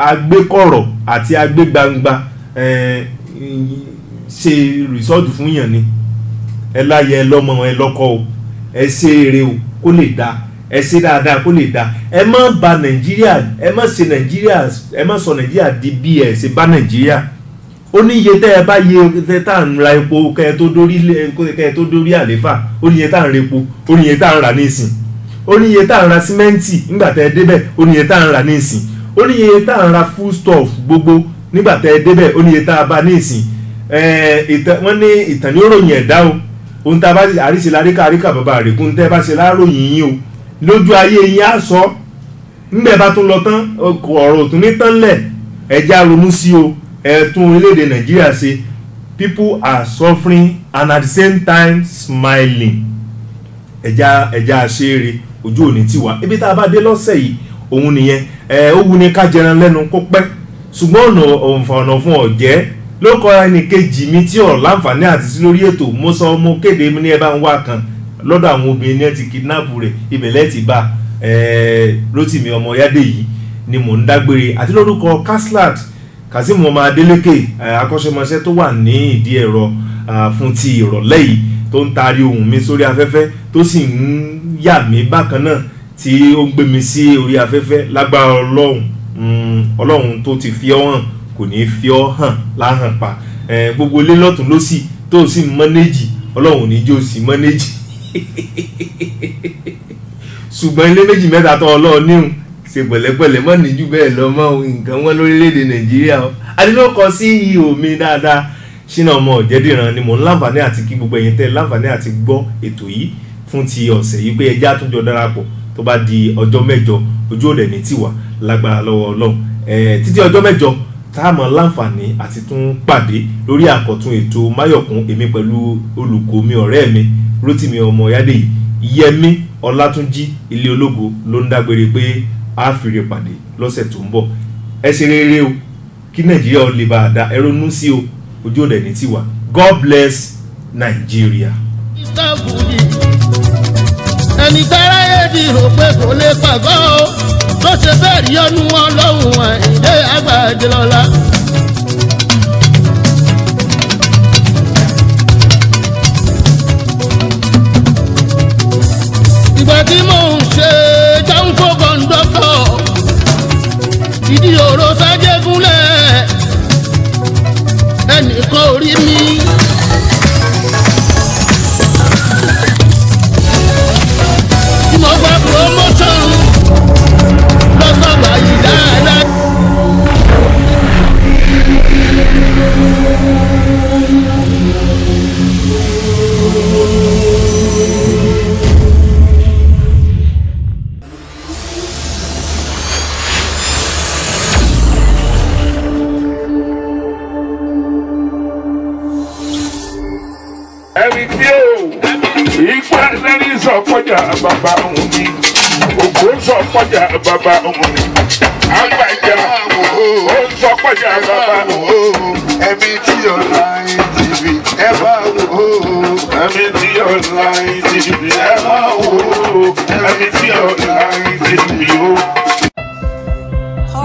agbékọ̀rọ̀ àti agbégbangba ṣe rìsọ́ọ̀tù fún yàn ni ẹ láya ẹ lọ́mọ ẹ lọ́kọ o ẹ ṣe eré o kó lè dáa ẹ ṣe dáadáa kó lè dáa ẹ má bà nàìjíríà ẹ má ṣe nàìjíríà ẹ má sọ nàìjíríà di bí ẹ ṣe bá nàìjíríà ó ní iye tẹ́ ẹ bá yẹ tẹ́ tá à ń ra epo kẹ́ ẹ tó dórí àléfà ó ní iye tá à ń ra epo ó ní iye tá à ń rà ní ìsìn ó ní iye tá à ń ra símẹ́ǹtì nígbà tẹ́ ẹ débẹ̀ ó ní iye tá à ń rà ní ìsìn ó ní iye tá à ń ra foodstuff gbogbo nígbà tẹ́ ẹ débẹ̀ ó ní iye tá a bá ní ìsìn wọ́n ní ìtàn ní òròyìn ẹ̀dá o ohun tá a bá àríṣe láríkà àríkà bàbá rẹ̀ kún tẹ́ bá ṣe láròyìn yín o lójú ayé yín á sọ nígbà bá tún lọ tán ọ̀rọ̀ òtún ní tán lẹ̀ ẹja ronú sí o ẹ̀tún orílẹ̀-èdè Nàìjíríà ṣe. People are suffering and at the same time smiling. ẹja ṣeré ojú òní tiwa ibi tá a bá dé lọ́sẹ̀ yìí òun nìyẹn ó wu ni ká jẹran lẹ́nu kó pẹ́ ṣùgbọ́n ọ̀nà fún ọ̀jẹ́ ló kọ ẹnì kejì mi tí ọ̀ láǹfààní àti sí lórí ètò mo sọ mo kéde ní ẹ bá ń wá kan lọ́dọ̀ àwọn obìnrin ní ẹ ti kidnap rẹ̀ ibẹ̀lẹ́ ti bá Rótìmí Ọmọyádé yìí ni mò ń dágbére àti lórúkọ Kaslat Kazeem ọmọ Adélékè akọ́ṣẹ́mọṣẹ́ tó wà ní ìdí ẹ̀rọ fún ti ìrọ̀lẹ́ yìí tó ń taari ohùn mi sórí afẹ́fẹ́ tó sì ń yà mí bákan náà tí ó ń gbé mi sí orí afẹ́fẹ́ lágbára Ọlọ́run tó ti fi ọ́ hàn kò ní fi ọ́ hàn láhàn pa gbogbo ilé lọ́tún lọ́sì tó sì mọ́nẹ́jì Ọlọ́run ní jó sí mọ́nẹ́jì ṣùgbọ́n ilé méjì mẹ́ta tó Ọlọ́run níhùn ṣe pẹ̀lẹ́pẹ̀lẹ́ mọ́ níjú bẹ́ẹ̀ lọ mọ́ nǹkan wọn lórílẹ̀‐èdè Nàìjíríà adínlọ́kọ CEO mi dáadáa Ṣínà ọmọ Ọ̀jẹ̀dìran ni mò ń láǹfààní àti kí gbogbo ẹ̀yin tẹ́ láǹfààní àti gbọ́ ètò yìí fún ti ọ̀sẹ̀ yìí pé ẹjẹ́ àtúnjọ darapọ̀ tó bá di ọjọ́ mẹ́jọ ojú òde ní tiwa lágbára lọ́wọ́ Ọlọ́run títí ọjọ́ mẹ́jọ tá a mọ̀ láǹfààní àti tún pàdé lórí àkọ́tún ètò Máyọ̀kún èmi pẹ̀lú olùkọ́ mi ọ̀rẹ́ mi Rótìmí Ọmọyádé Yẹmí Ọlátúnjí ilé ológo ló ń dágbére pé a fìrè pàdé lọ́sẹ̀ tó ń bọ̀ ẹ ṣe rere o kí Nàìjíríà ó lè bá a dá ẹ ronú sí o ojú òde ní tiwa. God bless Nigeria. ẹni tára èdè rò pé kò lè pàgọ́ o ló ṣe bẹ́ẹ̀ rí ọdún Ọlọ́run Àyìndé Àgbàdé lọ́la. ìgbà tí mò ń ṣe jáǹfò kọ̀ńdọ́tọ̀ ìdí òró sájégúnlẹ̀ ẹnìkan ò rí mi. mo gba promotion lọ́sọ̀gbà yìí dáadáa. ẹni tí ó ìgbà lẹ́ni sọ̀kọ́jà bàbá òun ni ògbó sọ̀kọ́jà bàbá òun ni àgbàjà ó sọ̀kọ́jà bàbá òun. ẹ̀mí tí ọ̀la TV ẹ bá wò ó. ẹ̀mí tí ọ̀la TV ẹ bá wò ó. ẹ̀mí tí ọ̀la TV ó.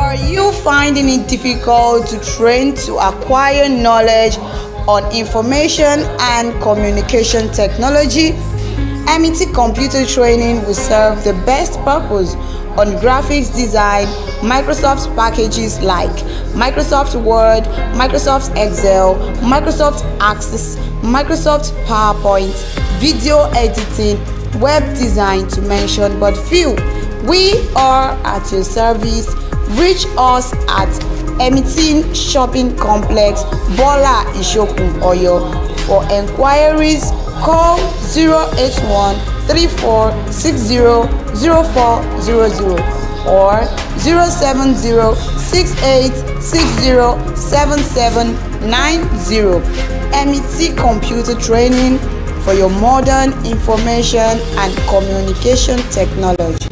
Are you finding it difficult to train to acquire knowledge on information and communication technology? MET Computer Training will serve the best purpose on graphics design, Microsoft packages like Microsoft Word, Microsoft Excel, Microsoft Access, Microsoft PowerPoint, video editing, web design to mention but few. We are at your service. Reach us at Emitin Shopping Complex, Bola Ishokun, Oyo. For enquiries, call 081 3460 0400 or 070 6860 7790. MET Computer Training for your modern information and communication technology.